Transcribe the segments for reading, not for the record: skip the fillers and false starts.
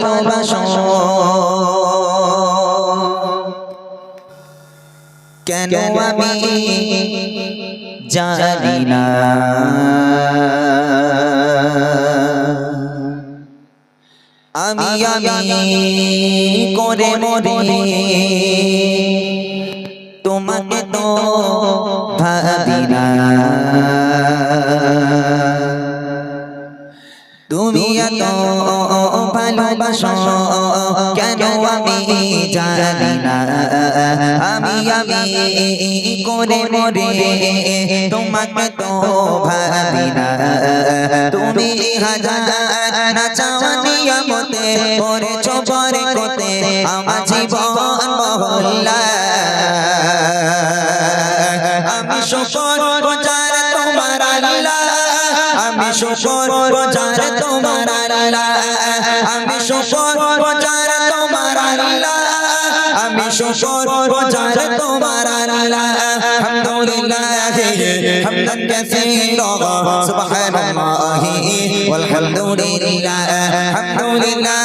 ভালোবাসো কেন আমি জানি না আমি করে মরে তোমাকে তো ভাবি না তুমি এত ভালোবাসো কেন আমি জানি না আমি করে মরে তোমাকে তো ভাবি না তুমি হাজার না চাওয়া নিয়ামতে করেছ বরকতে আমার জীবন মহল্লা আমি শুকর গুজার তোমার আল্লাহ আমি শুকর গুজার তোমার আল্লাহ আমি শুকর গুজার তোমার আল্লাহ আমি শুকর গুজার তোমার আল্লাহ আলহামদুলিল্লাহ হামদান কাসীরা সুবহানাল্লাহি ওয়ালহামদুলিল্লাহ আলহামদুলিল্লাহ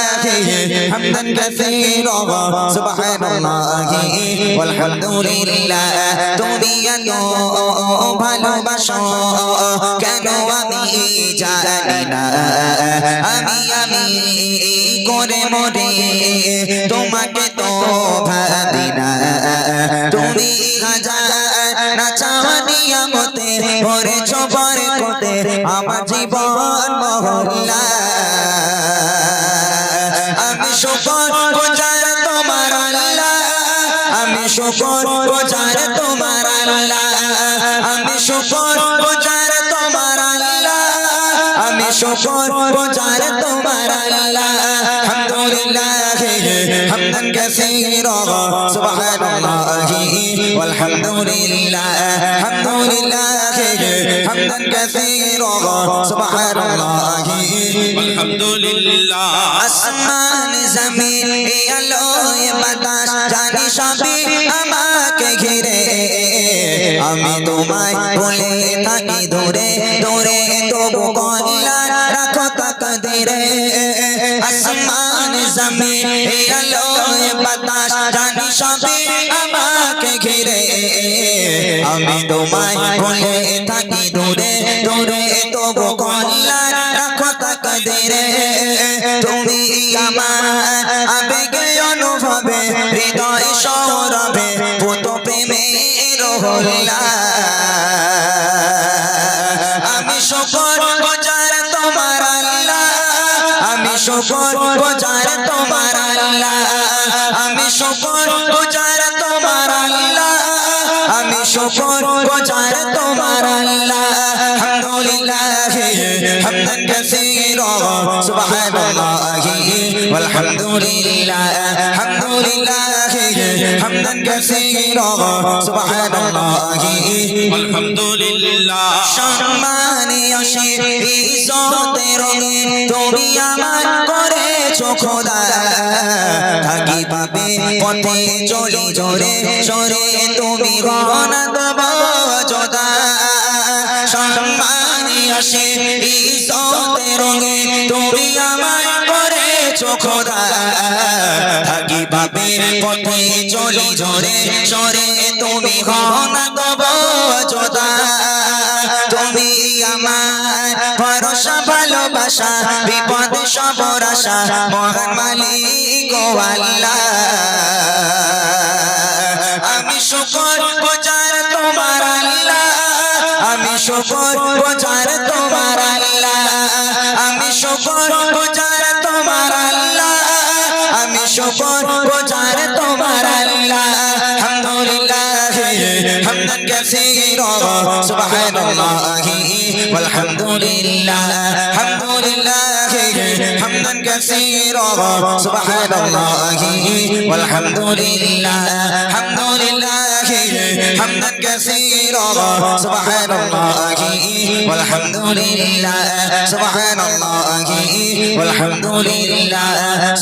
হামদান কাসীরা সুবহানাল্লাহি ওয়ালহামদুলিল্লাহ তুমি এত ভালোবাসো কেন আমি জানি না আমি করে মরে তোমাকে তো ভাবি না তুমি হাজার না চাওয়া নিয়ামতে করেছ বরকতে আমার জীবন মহল্লা আমি শুকর গুজার তোমার আল্লাহ আমি শুকর গুজার তোমার আল্লাহ আমি শুকর গুজার তোমার আল্লাহ আমি শুকর গুজার তোমার আল্লাহ আলহামদুলিল্লাহ হামদান কাসীরা সুবহানাল্লাহি ওয়ালহামদুলিল্লাহ আলহামদুলিল্লাহ হামদান কাসীরা সুবহানাল্লাহি ওয়ালহামদুলিল্লাহ আসমান জমিন আলো বাতাস জানি সবই আমাকে ঘিরে আমি তোমায় বলে থাকি দূরে দূরে তবু কল্যাণ রাখো তাকদীরে আসমান জমিন আলো বাতাস জানি সবই আমাকে ঘিরে আমি তোমায় বলে থাকি দূরে দূরে তবু কল্যাণ রাখো তাকদীরে তুমি আমার আবেগে অনুভবে হৃদয় সৌরভে পুত প্রেমের হল্লা আমি শুকর গুজার তোমার আল্লাহ আমি শুকর গুজার তোমার আল্লাহ আমি শুকর গুজার তোমার আল্লাহ আমি শুকর গুজার তোমার আল্লাহ আলহামদুলিল্লাহ হামদান কাসীরা সুবহানাল্লাহি ওয়ালহামদুলিল্লাহ আলহামদুলিল্লাহ হামদান কাসীরা সুবহানাল্লাহি ওয়ালহামদুলিল্লাহ সম্মানীয় ইজ্জতের তুমি আমার করেছো খোদা থাকি পাবে পথে চলি জোরে সরে তুমি গহনা দেব যোদা সম্মানীয় ইজ্জতের তুমি আমার করেছো খোদা থাকি পাবে পথে চলি জোরে সরে তুমি গহনা দেব যোদা তুমি আমার ভরসা ভালোবাসা বিপদ সবর আশা মহান মালিক ও আল্লাহ আমি শুকর গুজার তোমার আল্লাহ আমি শুকর গুজার তোমার আল্লাহ আমি শুকর গুজার তোমার আল্লাহ আমি শুকর গুজার তোমার আল্লাহ আলহামদুলিল্লাহ হামদান কাসীরা সুবহানাল্লাহি ওয়ালহামদুলিল্লাহ আলহামদুলিল্লাহ হামদান কাসীরা সুবহানাল্লাহি ওয়ালহামদুলিল্লাহ আলহামদুলিল্লাহ হামদান কাসীরা সুবহানাল্লাহি ওয়ালহামদুলিল্লাহ সুবহানাল্লাহি ওয়ালহামদুলিল্লাহ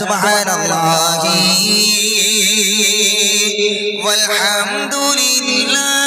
সুবহানাল্লাহি والحمد لله